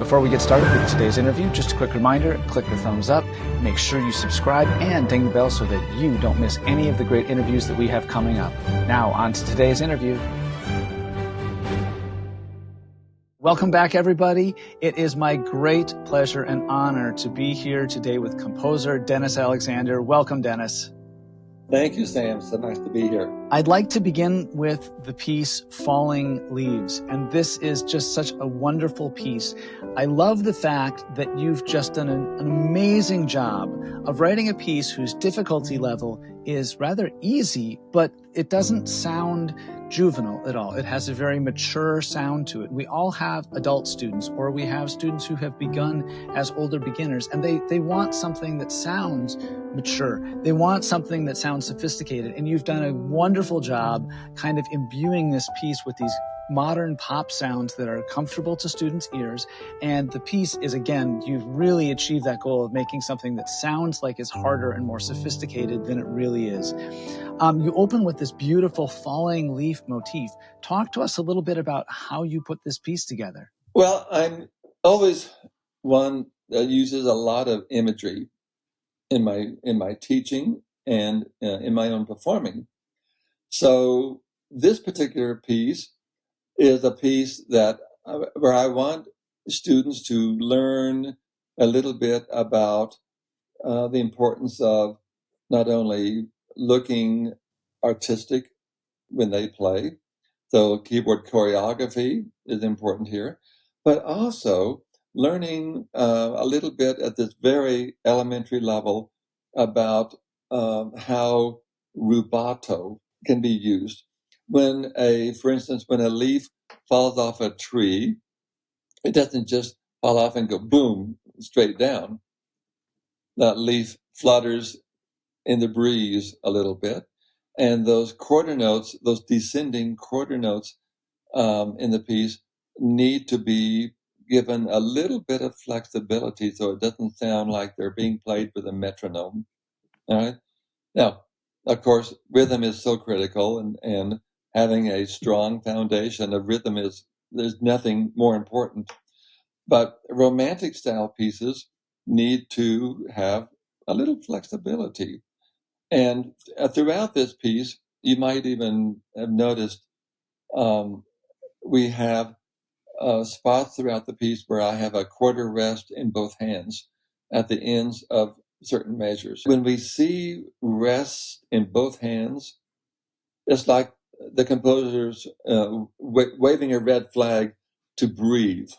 Before we get started with today's interview, just a quick reminder, click the thumbs up, make sure you subscribe and ding the bell so that you don't miss any of the great interviews that we have coming up. Now, on to today's interview. Welcome back, everybody. It is my great pleasure and honor to be here today with composer Dennis Alexander. Welcome, Dennis. Thank you, Sam. So nice to be here. I'd like to begin with the piece Falling Leaves, and this is just such a wonderful piece. I love the fact that you've just done an amazing job of writing a piece whose difficulty level is rather easy, but it doesn't sound juvenile at all. It has a very mature sound to it. We all have adult students, or we have students who have begun as older beginners, and they want something that sounds mature. They want something that sounds sophisticated, and you've done a wonderful job kind of imbuing this piece with these modern pop sounds that are comfortable to students' ears. And the piece is, again, you've really achieved that goal of making something that sounds like it's harder and more sophisticated than it really is. You open with this beautiful falling leaf motif. Talk to us a little bit about how you put this piece together. Well, I'm always one that uses a lot of imagery in my teaching and in my own performing. So this particular piece is a piece that where I want students to learn a little bit about the importance of not only looking artistic when they play, so keyboard choreography is important here, but also learning a little bit at this very elementary level about how rubato can be used. For instance, when a leaf falls off a tree, it doesn't just fall off and go boom, straight down. That leaf flutters in the breeze a little bit. And those quarter notes, those descending quarter notes in the piece need to be given a little bit of flexibility so it doesn't sound like they're being played with a metronome. All right. Now, of course, rhythm is so critical, and having a strong foundation of rhythm there's nothing more important. But romantic style pieces need to have a little flexibility. And throughout this piece, you might even have noticed we have spots throughout the piece where I have a quarter rest in both hands at the ends of certain measures. When we see rest in both hands, it's like the composer's waving a red flag to breathe.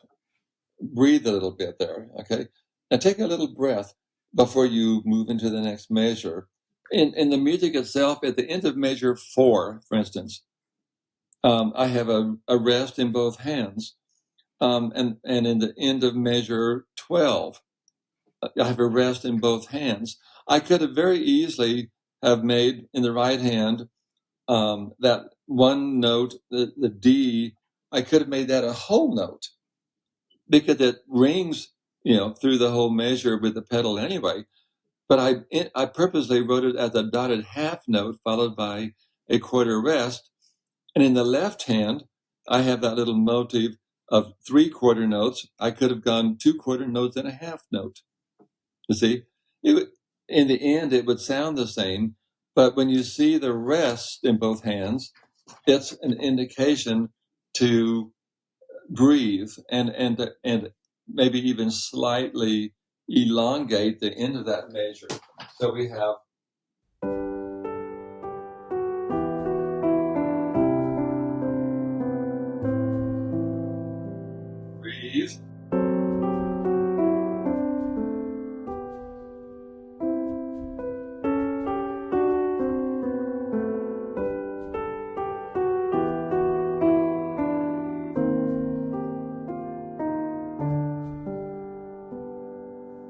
Breathe a little bit there, okay? Now take a little breath before you move into the next measure. In the music itself, at the end of measure 4, for instance, I have a rest in both hands. And in the end of measure 12, I have a rest in both hands. I could have very easily have made in the right hand that one note, the D, I could have made that a whole note because it rings, through the whole measure with the pedal anyway. But I purposely wrote it as a dotted half note followed by a quarter rest. And in the left hand, I have that little motive of 3 quarter notes. I could have gone 2 quarter notes and a half note. You see, in the end, it would sound the same. But when you see the rest in both hands, it's an indication to breathe and maybe even slightly elongate the end of that measure. So we have breathe.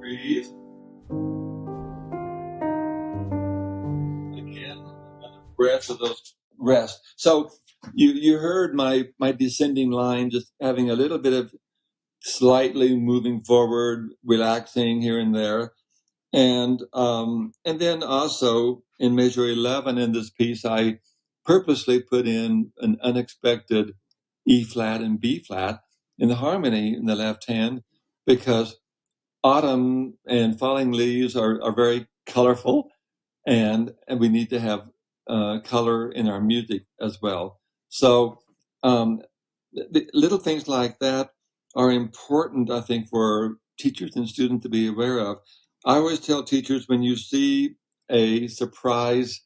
Breathe. Again, breath of those rest. So you heard my descending line, just having a little bit of slightly moving forward, relaxing here and there. And then also in measure 11 in this piece, I purposely put in an unexpected E flat and B flat in the harmony in the left hand because autumn and falling leaves are very colorful, and we need to have color in our music as well. So the little things like that are important, I think, for teachers and students to be aware of. I always tell teachers, when you see a surprise,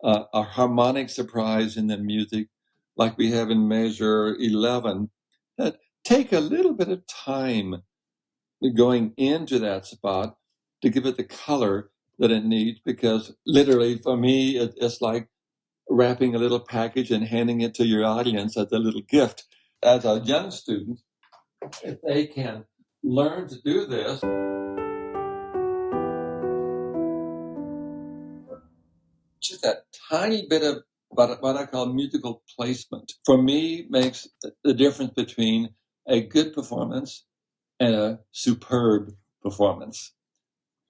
a harmonic surprise in the music, like we have in measure 11, that take a little bit of time going into that spot to give it the color that it needs, because literally for me, it's like wrapping a little package and handing it to your audience as a little gift. As a young student, if they can learn to do this, just that tiny bit of what I call musical placement, for me, makes the difference between a good performance and a superb performance.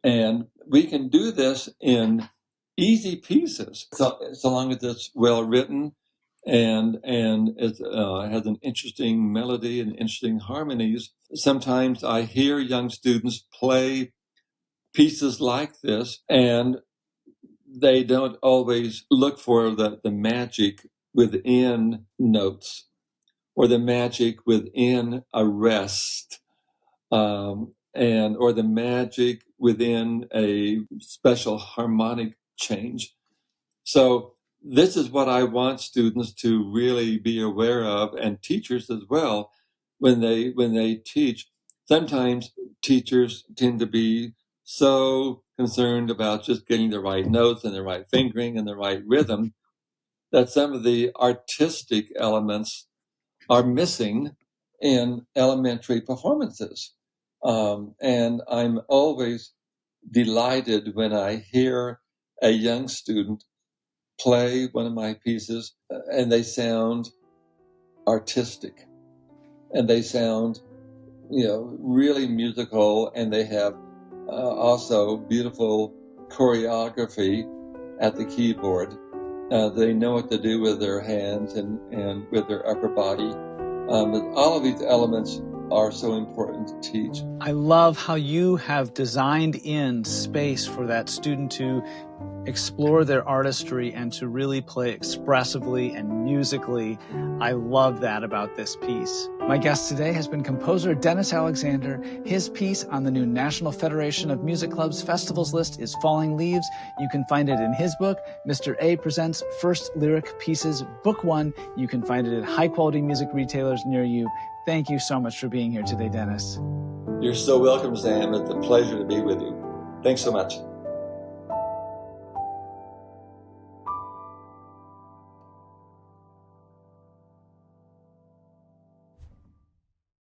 And we can do this in easy pieces, so long as it's well written and it has an interesting melody and interesting harmonies. Sometimes I hear young students play pieces like this, and they don't always look for the magic within notes or the magic within a rest, and or the magic within a special harmonic change. So this is what I want students to really be aware of, and teachers as well, when they teach. Sometimes teachers tend to be so concerned about just getting the right notes and the right fingering and the right rhythm that some of the artistic elements are missing in elementary performances. And I'm always delighted when I hear a young student play one of my pieces and they sound artistic and they sound, really musical, and they have also beautiful choreography at the keyboard. They know what to do with their hands and with their upper body. But all of these elements are so important to teach. I love how you have designed in space for that student to explore their artistry and to really play expressively and musically. I love that about this piece. My guest today has been composer Dennis Alexander. His piece on the new National Federation of Music Clubs Festivals list is Falling Leaves. You can find it in his book, Mr. A Presents First Lyric Pieces, Book 1. You can find it at high-quality music retailers near you. Thank you so much for being here today, Dennis. You're so welcome, Sam. It's a pleasure to be with you. Thanks so much.